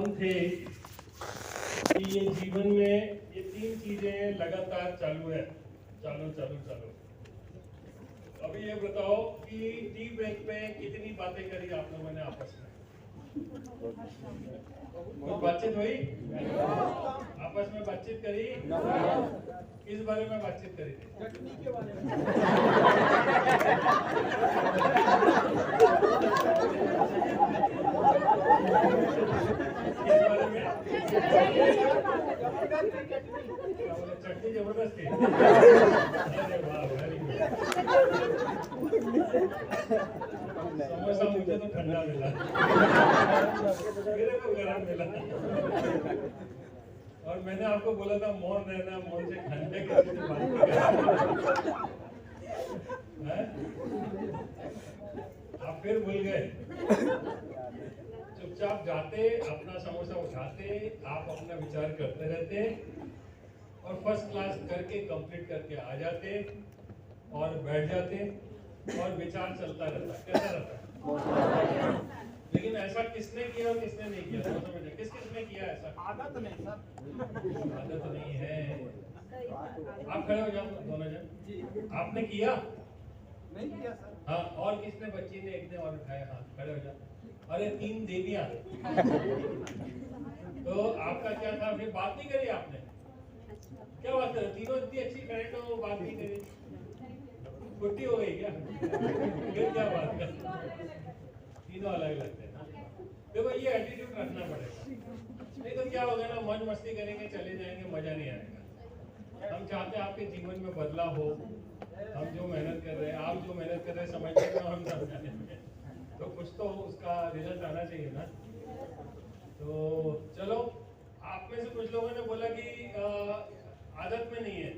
हम थे कि ये जीवन में ये तीन चीजें लगातार चालू है, चालू चालू चालू। अभी ये बताओ कि टी ब्रेक पे कितनी बातें करी आप लोगों ने आपस में? कुछ बातचीत हुई? आपस में बातचीत करी? किस बारे में बातचीत करी थी? चटनी के बारे में। किस बारे में? चटनी जबरदस्त थी। अरे वाह, वेरी गुड। समोसा मुझे तो ठंडा मिला, मेरे को गरम मिला। और मैंने आपको बोला था मौन रहना, मौन से खाने के से बात हैं? आप फिर भूल गए। चुपचाप जाते, अपना समोसा उठाते, आप अपना विचार करते रहते और फर्स्ट क्लास करके कंप्लीट करके आ जाते और बैठ जाते और विचार चलता रहता। कैसा रहता? लेकिन ऐसा किसने किया और किसने नहीं किया? तो समझे किस किसने किया ऐसा? आदत नहीं सर, आदत नहीं है। आप खड़े हो जाओ दोनों जन। आपने किया? नहीं किया सर। हाँ, और किसने? बच्ची ने, एक ने और उठाया हाथ। खड़े हो जाओ। अरे तीन देवियां। तो आपका क्या था? फिर बात नहीं करी आपने? क्या बात कर? तीनों इतनी अच्छी फ्रेंड हो, बात नहीं करी? छुट्टी हो गई क्या? फिर क्या बात कर? तीनों अलग लगते हैं ना। देखो ये एटीट्यूड रखना पड़ेगा, नहीं तो क्या होगा ना, मौज मस्ती करेंगे, चले जाएंगे, मजा नहीं आएगा। हम चाहते हैं आपके जीवन में बदलाव हो। हम जो मेहनत कर रहे हैं, आप जो मेहनत कर रहे हैं, समझते हैं हम समझाने में, तो कुछ तो उसका रिजल्ट आना चाहिए ना। तो चलो, आप में से कुछ लोगों ने बोला कि आदत में नहीं है,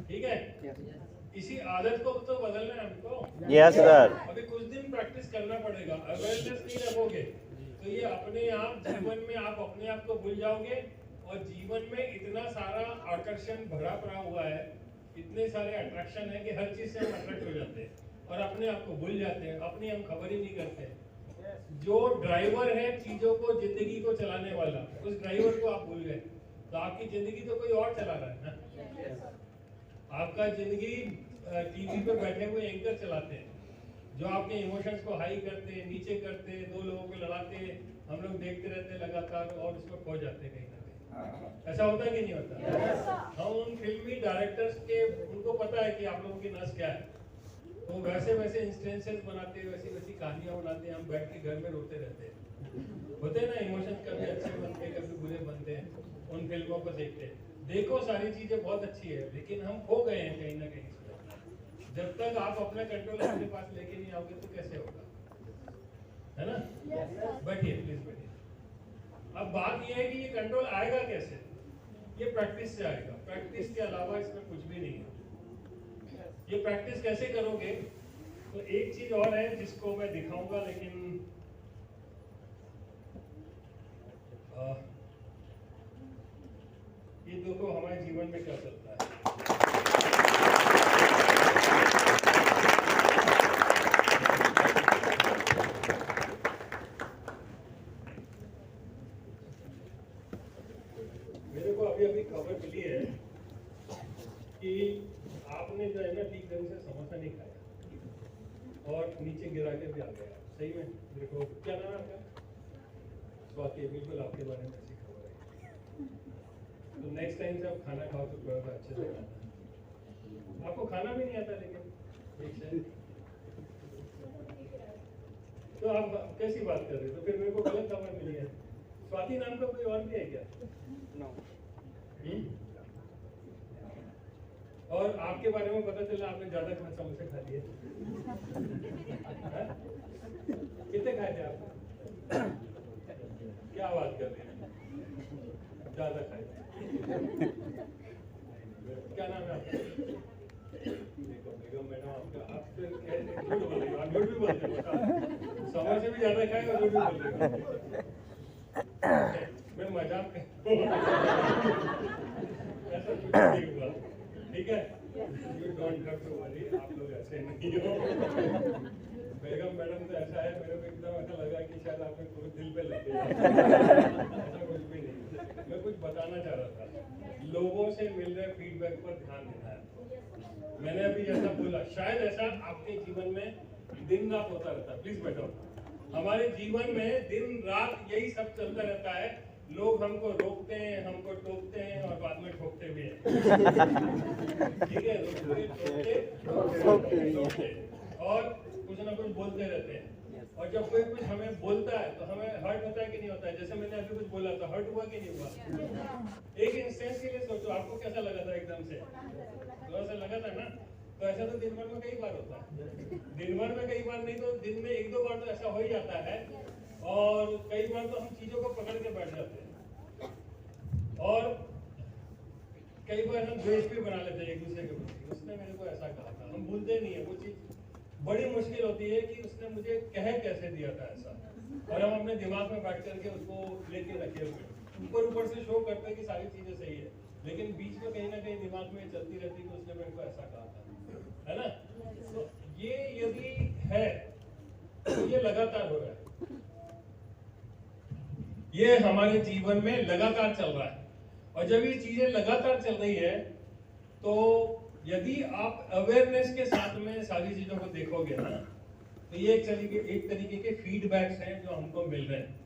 ठीक है? इसी आदत को तो बदलना है हमको। Yes sir. अभी कुछ दिन प्रैक्टिस करना पड़ेगा। अवेयरनेस नहीं रखोगे तो ये अपने आप जीवन में आप अपने आप को भूल जाओगे। और जीवन में इतना सारा आकर्षण भरा पड़ा हुआ है, इतने सारे अट्रैक्शन है कि हर चीज से हम अट्रैक्ट हो जाते हैं और अपने आप को भूल जाते हैं, अपनी हम खबर ही नहीं करते। जो ड्राइवर है चीजों को, जिंदगी को चलाने वाला, उस ड्राइवर को आप भूल गए तो आपकी जिंदगी तो कोई और चला रहा है ना। आपका जिंदगी टीवी पे बैठे हुए एंकर चलाते हैं जो आपके इमोशंस को हाई करते हैं, नीचे करते हैं, दो लोगों को लड़ाते हैं, हम लोग देखते रहते हैं लगातार और उसमें खो जाते हैं कहीं ना कहीं। ऐसा होता है कि नहीं होता? हम उन फिल्मी डायरेक्टर्स के, उनको पता है कि आप लोगों की नस क्या है, तो वैसे वैसे इंस्टेंसेस बनाते हैं, वैसी वैसी कहानियां बनाते हैं, हम बैठ के घर में रोते रहते हैं। होते हैं ना, इमोशंस कभी अच्छे बनते हैं, कभी बुरे बनते हैं, उन फिल्मों को देखते हैं। देखो सारी चीजें बहुत अच्छी है, लेकिन हम खो गए हैं कहीं ना कहीं। जब तक आप अपना कंट्रोल अपने पास लेके नहीं आओगे तो कैसे होगा, है ना? बैठिए प्लीज, बैठिए। अब बात यह है कि ये कंट्रोल आएगा कैसे? ये प्रैक्टिस से आएगा। प्रैक्टिस के अलावा इसमें कुछ भी नहीं है। ये प्रैक्टिस कैसे करोगे? तो एक चीज और है जिसको मैं दिखाऊंगा, लेकिन ये देखो हमारे जीवन में क्या चलता है। मेरे को अभी अभी खबर मिली है कि आपने जो है ना ठीक ढंग से समोसा नहीं खाया और नीचे गिरा के भी आ गया। सही में? मेरे को क्या नाम है आपका? स्वाति। बिल्कुल आपके बारे में ऐसी खबर है। तो नेक्स्ट टाइम से आप खाना खाओ तो थोड़ा सा अच्छे से खाना। आपको खाना भी नहीं आता लेकिन ठीक है, तो आप कैसी बात कर रहे हो? तो फिर मेरे को गलत खबर मिली है। स्वाति नाम का कोई और भी है क्या? नो। और आपके बारे में पता चला आपने ज्यादा समोसे खा लिए। कितने खाए थे आपने? क्या बात कर रहे हैं? ज्यादा खाए थे। क्या नाम है आपका? देखो बेगम मैडम, आपका आप झूठ बोल रहे हो। आप झूठ भी बोलते हो, समोसे भी ज्यादा खाए और झूठ भी बोल रहे हो। मैं मजाक ऐसा कुछ नहीं हुआ, ठीक है? You don't have to worry, आप लोग ऐसे नहीं हो। बेगम मैडम तो ऐसा है, मेरे को एकदम ऐसा लगा कि शायद आपने पूरे दिल पे लग गया। ऐसा कुछ भी नहीं, मैं कुछ बताना चाह रहा था। लोगों से मिल रहे फीडबैक पर ध्यान देना है। मैंने अभी जैसा बोला, शायद ऐसा आपके जीवन में दिन रात होता रहता है। प्लीज बैठो। हमारे जीवन में दिन रात यही सब चलता रहता है। लोग हमको रोकते हैं, हमको टोकते हैं और बाद में ठोकते भी हैं। ठीक है, टोकते और कुछ ना कुछ बोलते रहते हैं। और जब कोई कुछ हमें बोलता है तो हमें हर्ट होता है कि नहीं होता है? जैसे मैंने अभी कुछ बोला था, हर्ट हुआ कि नहीं हुआ? एक इंस्टेंस के लिए सोचो, आपको कैसा लगा था? एकदम से थोड़ा सा लगा था ना? तो ऐसा तो दिन भर में कई बार होता है। दिन भर में कई बार नहीं तो दिन में एक दो बार तो ऐसा हो ही जाता है। और कई बार तो हम चीजों को पकड़ के बैठ जाते हैं और कई बार हम द्वेष भी बना लेते हैं एक दूसरे के प्रति। उसने मेरे को ऐसा कहा था, हम भूलते नहीं है। वो चीज बड़ी मुश्किल होती है कि उसने मुझे कह कैसे दिया था ऐसा, और हम अपने दिमाग में बैठ करके उसको लेके रखे हुए ऊपर ऊपर से शो करते हैं कि सारी चीजें सही है, लेकिन बीच में कहीं ना कहीं दिमाग में चलती रहती है कि उसने मेरे को ऐसा कहा था, है ना? तो ये यदि है तो ये लगातार हो रहा है, ये हमारे जीवन में लगातार चल रहा है। और जब ये चीजें लगातार चल रही है तो यदि आप अवेयरनेस के साथ में सारी चीजों को देखोगे ना, तो ये एक तरीके के फीडबैक्स हैं जो हमको मिल रहे हैं।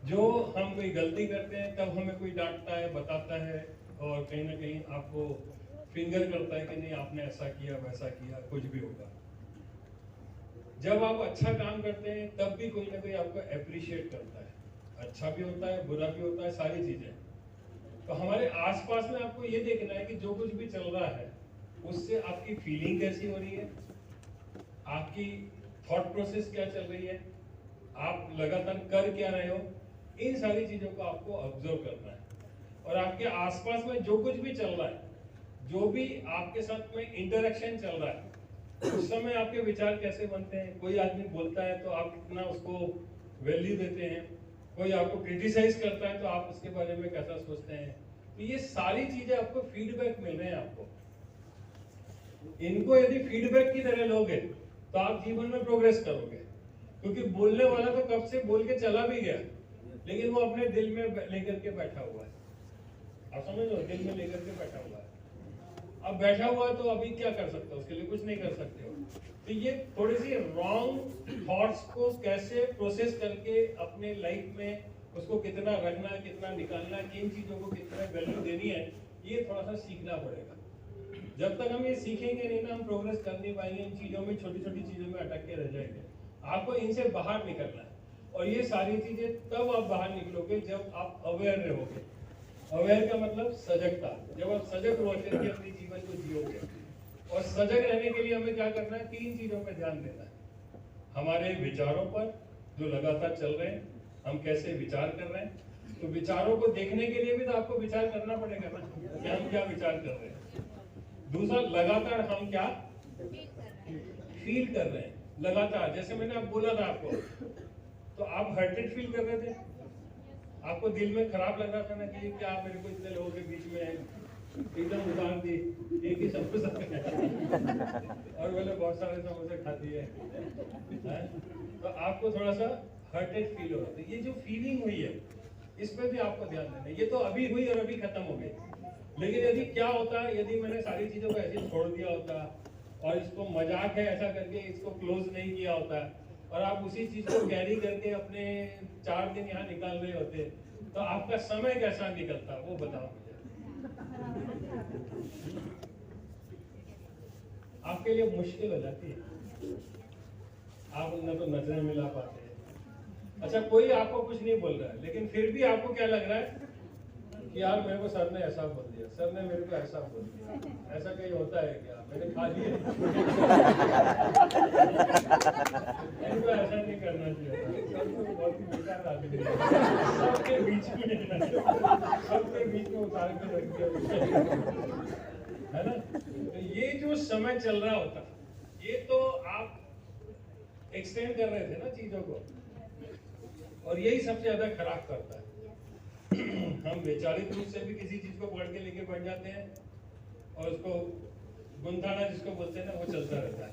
जो हम कोई गलती करते हैं तब हमें कोई डांटता है, बताता है और कहीं ना कहीं आपको फिंगर करता है कि नहीं आपने ऐसा किया वैसा किया, कुछ भी होगा। जब आप अच्छा काम करते हैं तब भी कोई ना कोई आपको अप्रिशिएट करता है, अच्छा भी होता है बुरा भी होता है, सारी चीजें। तो हमारे आसपास में आपको ये देखना है कि जो कुछ भी चल रहा है उससे आपकी फीलिंग कैसी हो रही है, आपकी थॉट प्रोसेस क्या चल रही है, आप लगातार कर क्या रहे हो, इन सारी चीजों को आपको ऑब्जर्व करना है। और आपके आसपास में जो कुछ भी चल रहा है, जो भी आपके साथ में इंटरेक्शन चल रहा है, उस समय आपके विचार कैसे बनते हैं। कोई आदमी बोलता है तो आप कितना उसको वैल्यू देते हैं, कोई आपको क्रिटिसाइज करता है तो आप उसके बारे में कैसा सोचते हैं। तो ये सारी चीजें आपको फीडबैक मिल रहे हैं। आपको इनको यदि फीडबैक की तरह लोगे तो आप जीवन में प्रोग्रेस करोगे, क्योंकि बोलने वाला तो कब से बोल के चला भी गया, लेकिन वो अपने दिल में लेकर के बैठा हुआ है। आप समझ लो, दिल में लेकर के बैठा हुआ है। अब बैठा हुआ है तो अभी क्या कर सकते हो? उसके लिए कुछ नहीं कर सकते हो। तो ये थोड़ी सी रॉन्ग थॉट्स को कैसे प्रोसेस करके अपने लाइफ में उसको कितना रखना है, कितना निकालना है, किन चीजों को कितना वैल्यू देनी है, ये थोड़ा सा सीखना पड़ेगा। जब तक हम ये सीखेंगे नहीं ना, हम प्रोग्रेस कर नहीं पाएंगे। इन चीजों में, छोटी छोटी चीजों में अटक के रह जाएंगे। आपको इनसे बाहर निकलना है, और ये सारी चीजें तब आप बाहर निकलोगे जब आप अवेयर रहोगे। अवेयर का मतलब सजगता। जब आप सजग होते हैं अपने जीवन को जियोगे। और सजग रहने के लिए हमें क्या करना है? 3 चीजों पर ध्यान देना है। हमारे विचारों पर जो लगातार चल रहे हैं, हम कैसे विचार कर रहे हैं। तो विचारों को देखने के लिए भी तो आपको विचार करना पड़ेगा ना कि हम क्या विचार कर रहे हैं। दूसरा, लगातार हम क्या फील कर रहे हैं। लगातार, जैसे मैंने अब बोला था आपको, तो आप हर्टेड फील कर रहे थे, आपको दिल में खराब लग रहा था ना कि क्या मेरे को इतने लोगों के बीच में एकदम उदाहरण दी, एक ही सब कुछ और बोले बहुत सारे समोसे खाती है, तो आपको थोड़ा सा हर्टेड फील हो रहा था। ये जो फीलिंग हुई है इस पे भी आपको ध्यान देना है। ये तो अभी हुई और अभी खत्म हो गई, लेकिन यदि क्या होता है, यदि मैंने सारी चीजों को ऐसे छोड़ दिया होता और इसको मजाक है ऐसा करके इसको क्लोज नहीं किया होता, और आप उसी चीज को कैरी करके अपने 4 दिन यहाँ निकाल रहे होते, तो आपका समय कैसा निकलता वो बताओ मुझे। आपके लिए मुश्किल हो जाती है, आप न तो नजरें मिला पाते हैं। अच्छा, कोई आपको कुछ नहीं बोल रहा है, लेकिन फिर भी आपको क्या लग रहा है कि यार मेरे को सर ने ऐसा बोल दिया, सर ने मेरे को ऐसा बोल दिया। ऐसा कहीं होता है क्या? मैंने खा लिया। इनको ऐसा नहीं करना चाहिए। बहुत ही बेकार आदमी है। सबके बीच में उतार के रख दिया, है ना? तो ये जो समय चल रहा होता, ये तो आप एक्सटेंड कर रहे थे ना चीजों को, और यही सबसे ज्यादा खराब करता है। हम वैचारिक रूप से भी किसी चीज को पढ़ के लेके बैठ जाते हैं और उसको गुंथाना जिसको बोलते हैं ना, वो चलता रहता है।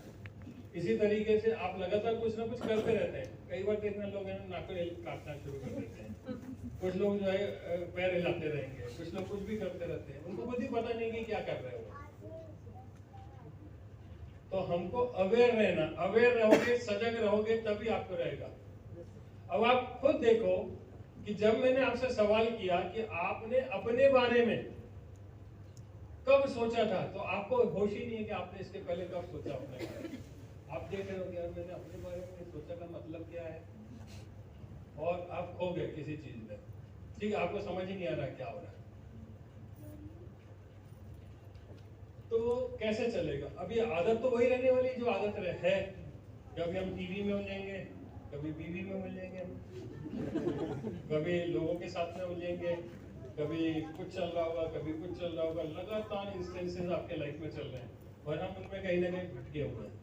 इसी तरीके से आप लगातार कुछ ना कुछ करते रहते हैं। कई बार देखना लोग है ना नाखून काटना शुरू कर देते हैं, कुछ लोग जो है पैर हिलाते रहेंगे, कुछ लोग कुछ भी करते रहते हैं, उनको खुद ही पता नहीं कि क्या कर रहे हो। तो हमको अवेयर रहना, अवेयर रहोगे, सजग रहोगे तभी आपको रहेगा। अब आप खुद देखो कि जब मैंने आपसे सवाल किया कि आपने अपने बारे में कब सोचा था, तो आपको होश ही नहीं है कि आपने इसके पहले कब सोचा अपने बारे में। आप देख रहे हो कि यार मैंने अपने बारे में सोचा का मतलब क्या है, और आप खो गए किसी चीज में। ठीक है, आपको समझ ही नहीं आ रहा क्या हो रहा है, तो कैसे चलेगा? अब ये आदत तो वही रहने वाली जो आदत है। कभी हम टीवी में उलझेंगे, कभी बीवी में उलझेंगे, कभी लोगों के साथ में उलझेंगे, कभी कुछ चल रहा होगा, कभी कुछ चल रहा होगा। लगातार इंस्टेंसेस आपके लाइफ में चल रहे हैं और हम उनमें कहीं ना कहीं भटके हुए हैं।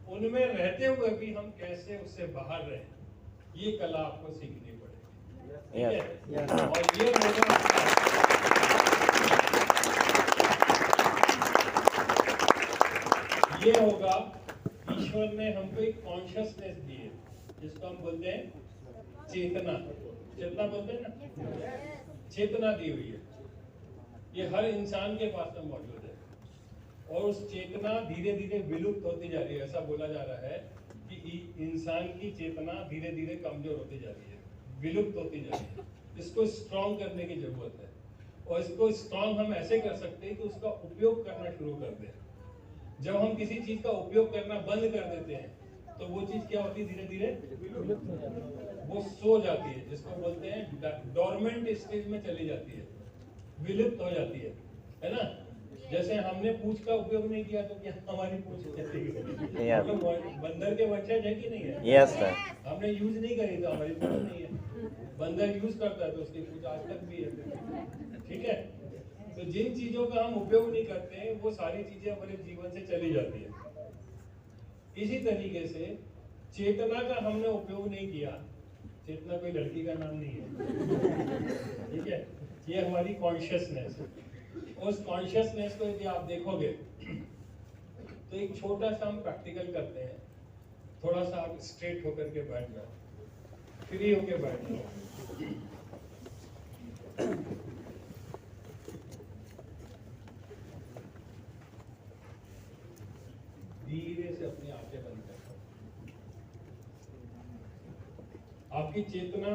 उनमें रहते हुए भी हम कैसे उससे बाहर रहें, ये कला आपको सीखनी पड़ेगी। ठीक है? और ये होगा ईश्वर ने हमको एक कॉन्शियसनेस दी है, जिसको हम बोलते हैं चेतना। चेतना बोलते हैं ना, चेतना दी हुई है। ये हर इंसान के पास में मौजूद है, और उस चेतना धीरे धीरे विलुप्त होती जा रही है। ऐसा बोला जा रहा है कि इंसान की चेतना धीरे धीरे कमजोर होती जा रही है, विलुप्त होती जा रही है। इसको स्ट्रॉन्ग करने की जरूरत है, और इसको स्ट्रॉन्ग हम ऐसे कर सकते हैं कि उसका उपयोग करना शुरू कर दें। जब हम किसी चीज का उपयोग करना बंद कर देते हैं, तो वो चीज क्या होती है, धीरे धीरे वो सो जाती है, जिसको बोलते हैं डोरमेंट स्टेज में चली जाती है, विलुप्त हो जाती है ना। जैसे हमने पूंछ का उपयोग नहीं किया तो क्या हमारी पूंछ बंदर के वंशज है कि नहीं है? Yes sir. हमने यूज नहीं करी तो हमारी पूंछ नहीं है। बंदर यूज करता है तो उसकी पूंछ आज तक भी है। ठीक है, तो जिन चीजों का हम उपयोग नहीं करते हैं, वो सारी चीजें हमारे जीवन से चली जाती है। इसी तरीके से चेतना का हमने उपयोग नहीं किया। चेतना कोई लड़की का नाम नहीं है, ठीक है, ये हमारी कॉन्शियसनेस है। उस कॉन्शियसनेस को यदि आप देखोगे तो एक छोटा सा हम प्रैक्टिकल करते हैं। थोड़ा सा आप स्ट्रेट होकर के बैठ जाओ, फ्री होकर बैठ जाओ। धीरे से अपनी आंखें बंद कर दो। आपकी चेतना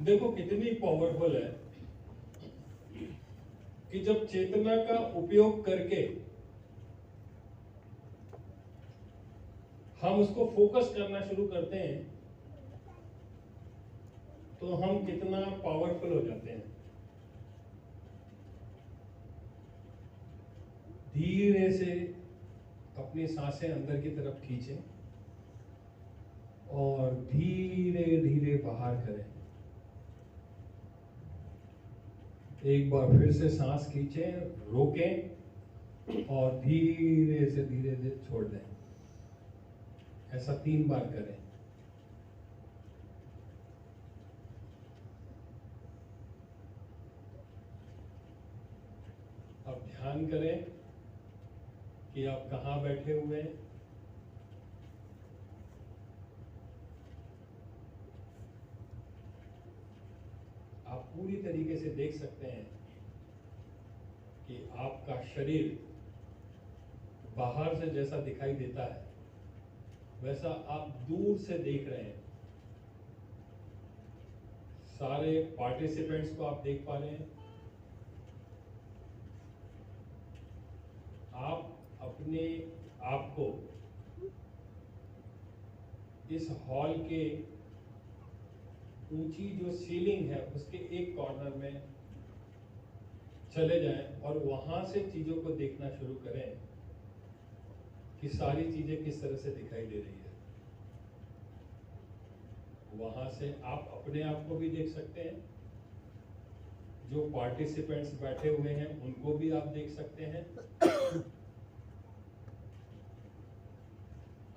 देखो कितनी पावरफुल है कि जब चेतना का उपयोग करके हम उसको फोकस करना शुरू करते हैं, तो हम कितना पावरफुल हो जाते हैं। धीरे से अपनी सांसें अंदर की तरफ खींचें और धीरे धीरे बाहर करें। एक बार फिर से सांस खींचें, रोकें और धीरे से छोड़ दें। ऐसा 3 बार करें। अब ध्यान करें कि आप कहाँ बैठे हुए हैं। आप पूरी तरीके से देख सकते हैं कि आपका शरीर बाहर से जैसा दिखाई देता है, वैसा आप दूर से देख रहे हैं। सारे पार्टिसिपेंट्स को आप देख पा रहे हैं। आप अपने आप को इस हॉल के ऊंची जो सीलिंग है उसके एक कॉर्नर में चले जाएं और वहां से चीजों को देखना शुरू करें कि सारी चीजें किस तरह से दिखाई दे रही है। वहां से आप अपने आप को भी देख सकते हैं, जो पार्टिसिपेंट्स बैठे हुए हैं उनको भी आप देख सकते हैं।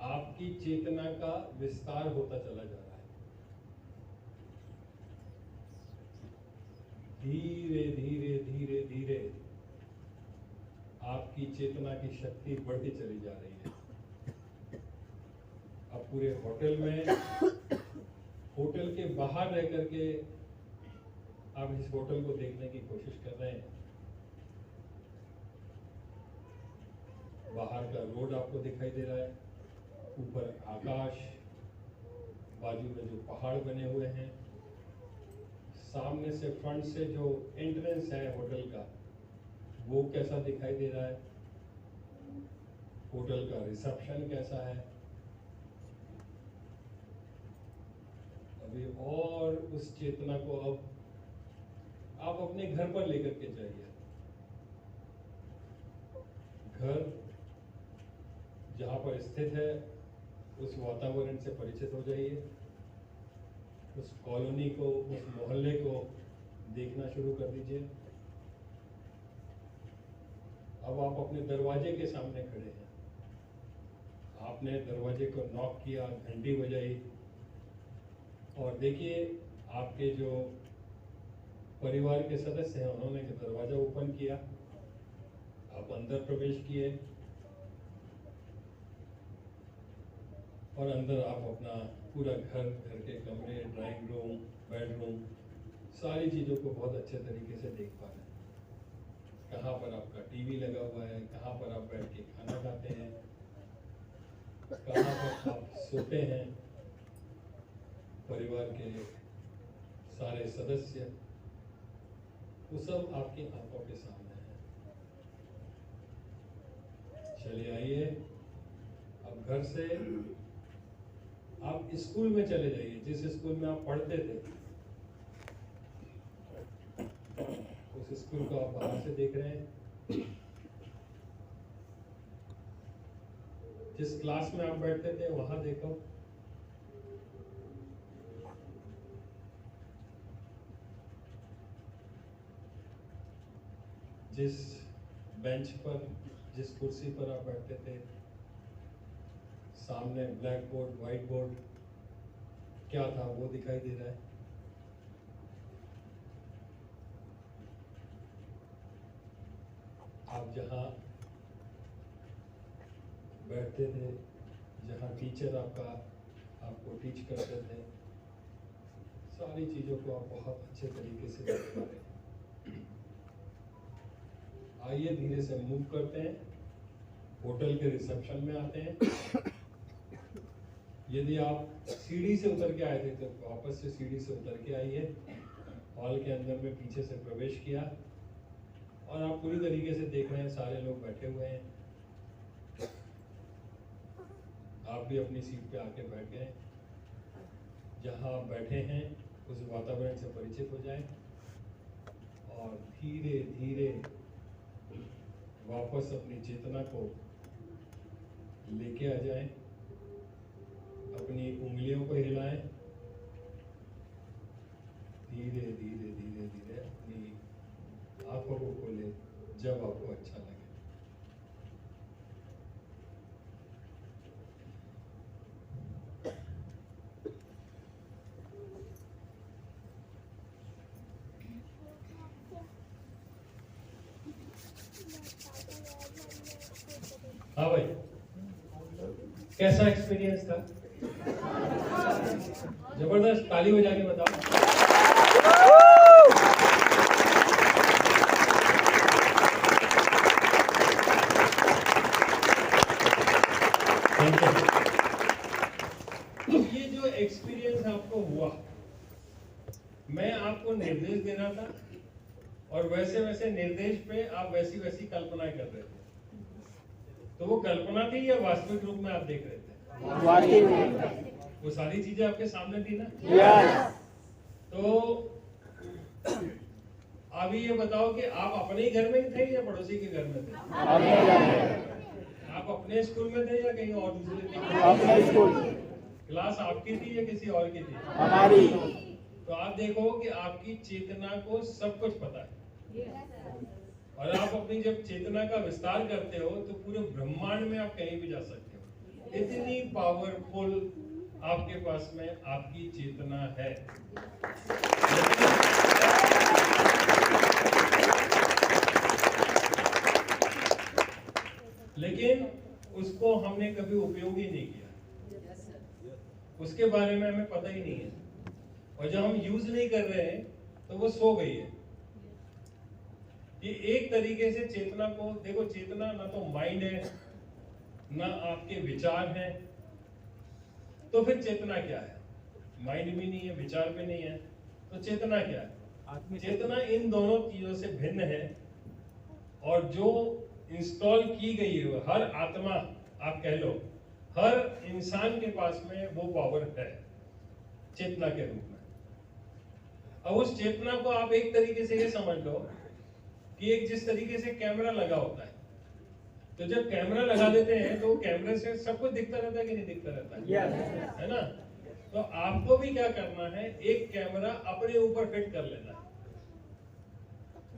आपकी चेतना का विस्तार होता चला जा रहा है। धीरे धीरे धीरे धीरे आपकी चेतना की शक्ति बढ़ती चली जा रही है। पूरे होटल में, होटल के बाहर रह करके आप इस होटल को देखने की कोशिश कर रहे हैं। बाहर का रोड आपको दिखाई दे रहा है, ऊपर आकाश, बाजू में जो पहाड़ बने हुए हैं, सामने से फ्रंट से जो एंट्रेंस है होटल का वो कैसा दिखाई दे रहा है, होटल का रिसेप्शन कैसा है। अभी और उस चेतना को अब आप अपने घर पर लेकर के जाइए। घर जहाँ पर स्थित है उस वातावरण से परिचित हो जाइए, उस कॉलोनी को, उस मोहल्ले को देखना शुरू कर दीजिए। अब आप अपने दरवाजे के सामने खड़े हैं, आपने दरवाजे को नॉक किया, घंटी बजाई और देखिए आपके जो परिवार के सदस्य हैं उन्होंने दरवाजा ओपन किया, आप अंदर प्रवेश किए और अंदर आप अपना पूरा घर के कमरे, ड्राइंग रूम, बेडरूम, सारी चीज़ों को बहुत अच्छे तरीके से देख पा रहे हैं। कहाँ पर आपका टीवी लगा हुआ है, कहाँ पर आप बैठ के खाना खाते हैं, कहाँ पर आप सोते हैं, परिवार के सारे सदस्य, वो सब आपकी आंखों के सामने है। चलिए आइए, अब घर से आप स्कूल में चले जाइए, जिस स्कूल में आप पढ़ते थे उस स्कूल को आप बाहर से देख रहे हैं। जिस क्लास में आप बैठते थे वहां देखो, जिस बेंच पर, जिस कुर्सी पर आप बैठते थे, सामने ब्लैक बोर्ड, व्हाइट बोर्ड क्या था वो दिखाई दे रहा है। आप जहाँ बैठते थे, जहाँ टीचर आपको टीच करते थे, सारी चीज़ों को आप बहुत अच्छे तरीके से देख पा रहे हैं। आइए धीरे से मूव करते हैं, होटल के रिसेप्शन में आते हैं। यदि आप सीढ़ी से उतर के आए थे तो वापस से सीढ़ी से उतर के आइए, हॉल के अंदर में पीछे से प्रवेश किया और आप पूरी तरीके से देख रहे हैं सारे लोग बैठे हुए हैं। आप भी अपनी सीट पे आके बैठ गए। जहां आप बैठे हैं उस वातावरण से परिचित हो जाएं और धीरे धीरे वापस अपनी चेतना को लेके आ जाएं। अपनी उंगलियों को हिलाएं, धीरे धीरे धीरे धीरे अपनी आंखों को खोलें जब आपको अच्छा लगे। हाँ भाई, कैसा एक्सपीरियंस था? जबरदस्त, ताली बजा के बताओ। ये जो एक्सपीरियंस आपको हुआ, मैं आपको निर्देश देना था और वैसे वैसे निर्देश पे आप वैसी वैसी कल्पनाएं कर रहे थे। तो वो कल्पना थी या वास्तविक रूप में आप देख रहे थे? वास्तविक में। वो सारी चीजें आपके सामने थी ना? यस। तो अभी ये बताओ कि आप अपने ही घर में थे या पड़ोसी के घर में थे? अपने घर में। आप अपने स्कूल में थे या कहीं और दूसरे थे? अपने स्कूल। क्लास आपकी थी या किसी और की थी? हमारी। तो आप देखो कि आपकी चेतना को सब कुछ पता है और आप अपनी जब चेतना का विस्तार करते हो तो पूरे ब्रह्मांड में आप कहीं भी जा सकते हो। इतनी पावरफुल आपके पास में आपकी चेतना है। लेकिन उसको हमने कभी उपयोग ही नहीं किया। उसके बारे में हमें पता ही नहीं है, और जब हम यूज नहीं कर रहे हैं तो वो सो गई है। ये एक तरीके से चेतना को देखो, चेतना ना तो माइंड है ना आपके विचार हैं, तो फिर चेतना क्या है? माइंड भी नहीं है, विचार भी नहीं है, तो चेतना क्या है? चेतना इन दोनों चीजों से भिन्न है, और जो इंस्टॉल की गई है हर आत्मा, आप कह लो हर इंसान के पास में वो पावर है चेतना के रूप में। अब उस चेतना को आप एक तरीके से ये समझ लो कि एक जिस तरीके से कैमरा लगा होता है, तो जब कैमरा लगा देते हैं तो कैमरे से सब कुछ दिखता रहता है कि नहीं दिखता रहता है? है ना? तो आपको भी क्या करना है, एक कैमरा अपने ऊपर फिट कर लेना है।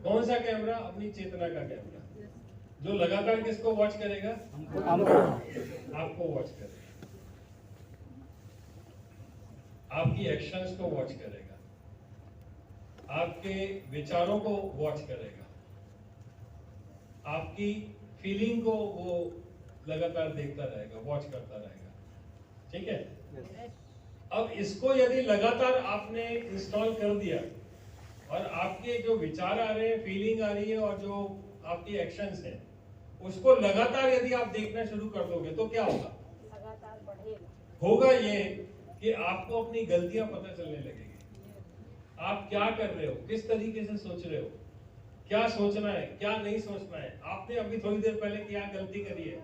कौन सा कैमरा? अपनी चेतना का कैमरा, जो लगातार किसको वॉच करेगा? आपको वॉच करेगा, आपकी एक्शंस को वॉच करेगा, आपके विचारों को वॉच करेगा, आपकी फीलिंग को वो लगातार देखता रहेगा, वॉच करता रहेगा। ठीक है? अब इसको यदि लगातार आपने इंस्टॉल कर दिया और आपके जो विचार आ रहे हैं, फीलिंग आ रही है, और जो आपकी एक्शंस हैं, उसको लगातार यदि आप देखना शुरू कर दोगे तो क्या होगा? लगातार बढ़ेगा। होगा ये कि आपको अपनी गलतियां पता चलने लगेगी। आप क्या कर रहे हो, किस तरीके से सोच रहे हो, क्या सोचना है, क्या नहीं सोचना है, आपने अभी थोड़ी देर पहले क्या गलती करी है,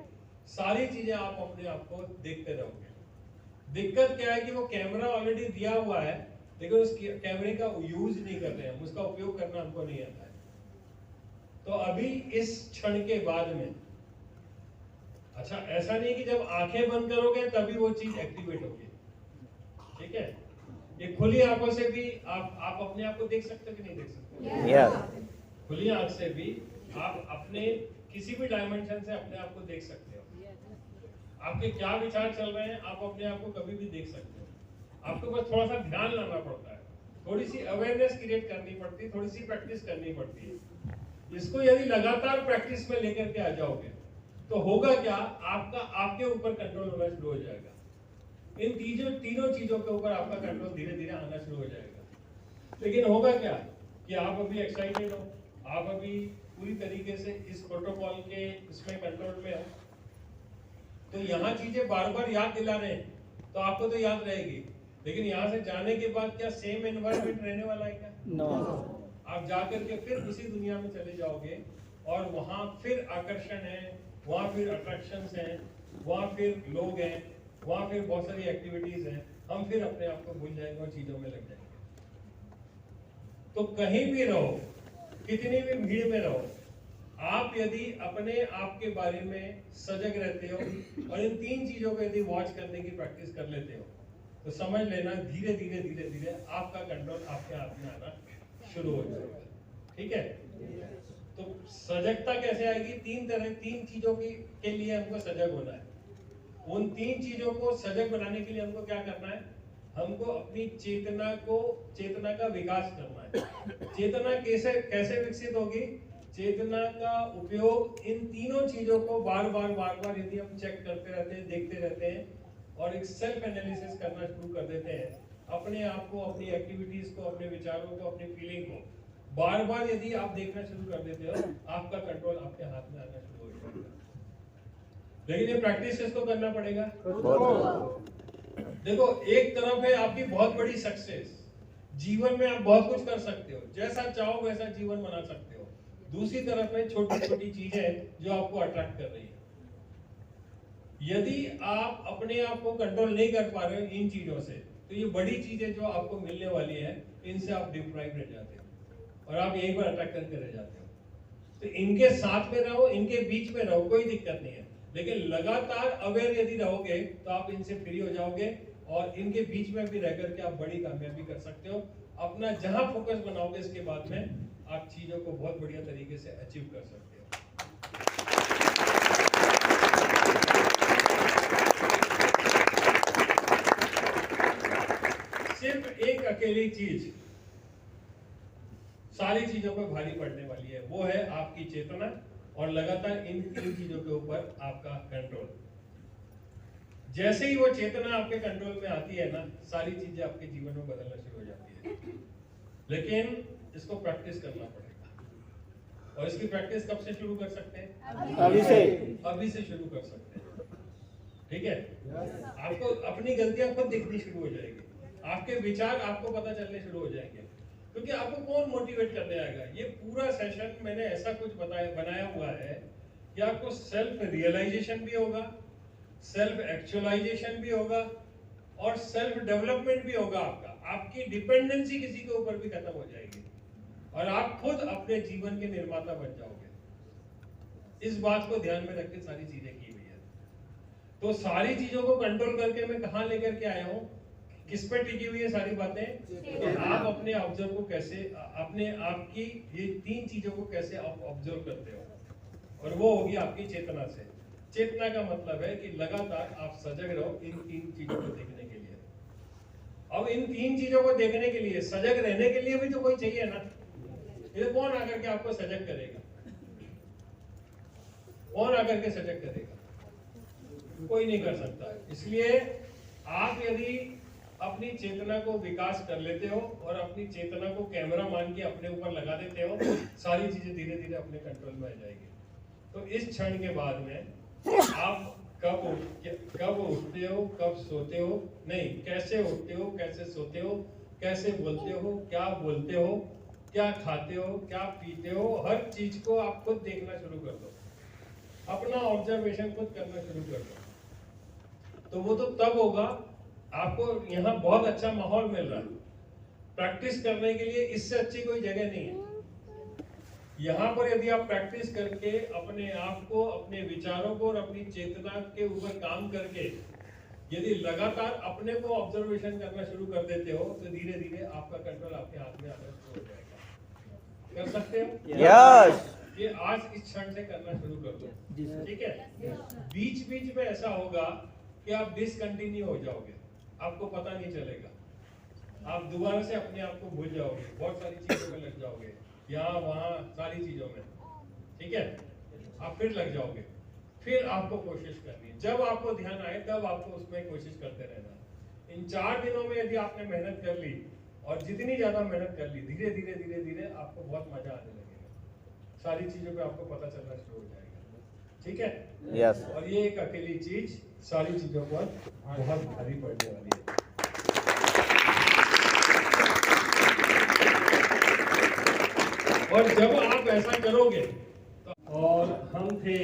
सारी चीजें आप अपने आप को देखते रहोगे। दिक्कत क्या है कि वो कैमरा ऑलरेडी दिया हुआ है, लेकिन उस कैमरे का यूज नहीं कर रहे हैं, उसका उपयोग करना हमको नहीं आता है। तो अभी इस क्षण के बाद में, अच्छा ऐसा नहीं कि जब आंखें बंद करोगे तभी वो चीज एक्टिवेट होगी, ठीक है? ये खुली आंखों से भी आप अपने आप को देख सकते हो कि नहीं देख सकते? खुली आंख से भी आप अपने किसी भी डायमेंशन से अपने आप को देख सकते हो। आपके क्या विचार चल रहे हैं, आप अपने आप को कभी भी देख सकते हो। आपको बस थोड़ा सा ध्यान लाना पड़ता है, थोड़ी सी अवेयरनेस क्रिएट करनी पड़ती है, थोड़ी सी प्रैक्टिस करनी पड़ती है। इसको यदि लगातार प्रैक्टिस में लेकर के आ जाओगे तो होगा क्या, आपके ऊपर कंट्रोल होना शुरू हो जाएगा। इन तीनों चीजों के ऊपर आपका कंट्रोल धीरे धीरे आना शुरू हो जाएगा। लेकिन होगा क्या कि आप अभी एक्साइटेड हो, आप अभी पूरी तरीके से इस प्रोटोकॉल के इसमें कंट्रोल में हो, तो यहाँ चीजें बार बार याद दिला रहे हैं तो आपको तो याद रहेगी, लेकिन यहाँ से जाने के बाद क्या सेम एनवायरनमेंट रहने वाला है क्या? नो। आप जाकर के फिर उसी दुनिया में चले जाओगे, और वहां फिर आकर्षण है, वहां फिर अट्रैक्शंस हैं, वहां फिर लोग हैं, वहां फिर बहुत सारी एक्टिविटीज हैं, हम फिर अपने आप को भूल जाएंगे और चीजों में लग जाएंगे। तो कहीं भी रहो, कितनी भी भीड़ में रहो, आप यदि अपने आप के बारे में सजग रहते हो और इन तीन चीजों को यदि वॉच करने की प्रैक्टिस कर लेते हो, तो समझ लेना धीरे धीरे धीरे धीरे आपका कंट्रोल आपके हाथ में आना शुरू हो जाएगा। ठीक है? तो सजगता कैसे आएगी? तीन चीजों के लिए हमको सजग होना है। उन तीन चीजों को सजग बनाने के लिए हमको क्या करना है? हमको अपनी चेतना का विकास करना है। चेतना कैसे विकसित होगी? चेतना का उपयोग इन तीनों चीजों को बार बार यदि हम चेक करते रहते हैं, देखते रहते हैं, और एक सेल्फ एनालिसिस करना शुरू कर देते हैं, अपने आप को, अपनी एक्टिविटीज को, अपने विचारों को, अपनी फीलिंग को बार बार यदि आप देखना शुरू कर देते हो, आपका कंट्रोल आपके हाथ में आना शुरू हो जाएगा। लेकिन ये प्रैक्टिस किसको करना पड़ेगा? देखो, एक तरफ है आपकी बहुत बड़ी सक्सेस, जीवन में आप बहुत कुछ कर सकते हो, जैसा चाहो वैसा जीवन बना सकते हो। दूसरी तरफ है छोटी छोटी चीजें जो आपको अट्रैक्ट कर रही है। यदि आप अपने आप को कंट्रोल नहीं कर पा रहे हो इन चीजों से, तो ये बड़ी चीजें जो आपको मिलने वाली है, इनसे आप डिप्राइव रह जाते हो और आप यहीं पर अट्रैक्ट करके रह जाते हो। तो इनके साथ में रहो, इनके बीच में रहो, कोई दिक्कत नहीं है, लेकिन लगातार अवेयर यदि रहोगे तो आप इनसे फ्री हो जाओगे और इनके बीच में भी रह करके आप बड़ी कामयाबी कर सकते हो। अपना जहां फोकस बनाओगे, इसके बाद में आप चीजों को बहुत बढ़िया तरीके से अचीव कर सकते हो। सिर्फ एक अकेली चीज सारी चीजों पर भारी पड़ने वाली है, वो है आपकी चेतना और लगातार इन तीन चीजों के ऊपर आपका कंट्रोल। जैसे ही वो चेतना आपके कंट्रोल में आती है ना, सारी चीजें आपके जीवन में बदलना शुरू हो जाती है। लेकिन इसको प्रैक्टिस करना पड़ेगा। और इसकी प्रैक्टिस कब से शुरू कर सकते हैं? अभी से शुरू कर सकते हैं। ठीक है? आपको अपनी गलतियां खुद दिखनी शुरू हो जाएगी, आपके विचार आपको पता चलने शुरू हो जाएंगे, क्योंकि आपको कौन मोटिवेट करने आएगा। ये पूरा सेशन मैंने ऐसा कुछ बनाया हुआ है कि आपको सेल्फ रियलाइजेशन भी होगा, सेल्फ एक्चुअलाइजेशन भी होगा और सेल्फ डेवलपमेंट भी होगा। आपकी डिपेंडेंसी किसी के ऊपर भी खत्म हो जाएगी और आप खुद अपने जीवन के निर्माता बन जाओगे। इस बात को ध्यान में रख के सारी चीजें की हुई है। तो सारी चीजों को कंट्रोल करके मैं कहां लेकर के आया हूं, किस पे टिकी हुई है सारी बातें, कि आप अपने ऑब्जर्व को कैसे, अपने आप की ये 3 चीजों को कैसे आप ऑब्जर्व करते हो, और वो होगी आपकी चेतना से। चेतना का मतलब है कि लगातार आप सजग रहो इन 3 चीजों को देखने के लिए। अब इन 3 चीजों को देखने के लिए, सजग रहने के लिए भी तो कोई चाहिए ना। ये कौन आकर के आपको सजग करेगा? कौन आकर के सजग करेगा? कोई नहीं कर सकता। इसलिए आप यदि अपनी चेतना को विकास कर लेते हो और अपनी चेतना को कैमरा मान के अपने ऊपर लगा देते हो, सारी चीजें धीरे धीरे अपने कंट्रोल में आ जाएगी। तो इस क्षण के बाद में आप कब उठते हो, कब सोते हो, नहीं, कैसे उठते हो, कैसे सोते हो, कैसे बोलते हो, क्या बोलते हो, क्या खाते हो, क्या पीते हो, हर चीज को आप खुद देखना शुरू कर दो, अपना ऑब्जर्वेशन खुद करना शुरू कर दो। तो वो तो तब होगा, आपको यहाँ बहुत अच्छा माहौल मिल रहा है प्रैक्टिस करने के लिए, इससे अच्छी कोई जगह नहीं है। यहाँ पर यदि आप प्रैक्टिस करके अपने आप को, अपने विचारों को और अपनी चेतना के ऊपर काम करके यदि लगातार अपने को ऑब्जर्वेशन करना शुरू कर देते हो, तो धीरे धीरे आपका कंट्रोल आपके हाथ में आना शुरू हो जाएगा। कर सकते हो? यस। ये आज इस क्षण से करना शुरू कर दो। ठीक है? बीच बीच में ऐसा होगा कि आप डिसकंटिन्यू हो जाओगे, आपको पता नहीं चलेगा, आप दोबारा से अपने आप को भूल जाओगे, बहुत सारी चीजों में लग जाओगे, यहाँ वहाँ सारी चीजों में। ठीक है? आप फिर लग जाओगे, फिर आपको कोशिश करनी है। जब आपको ध्यान आए तब आपको उसमें कोशिश करते रहना। इन 4 दिनों में यदि आपने मेहनत कर ली, और जितनी ज्यादा मेहनत कर ली, धीरे धीरे धीरे धीरे आपको बहुत मजा आने लगेगा, सारी चीजों पे आपको पता चलना शुरू हो जाएगा। ठीक है? यस। और ये एक अकेली चीज सारी चीजों पर बहुत भारी पड़ने वाली है। और जब आप ऐसा करोगे, तो और हम थे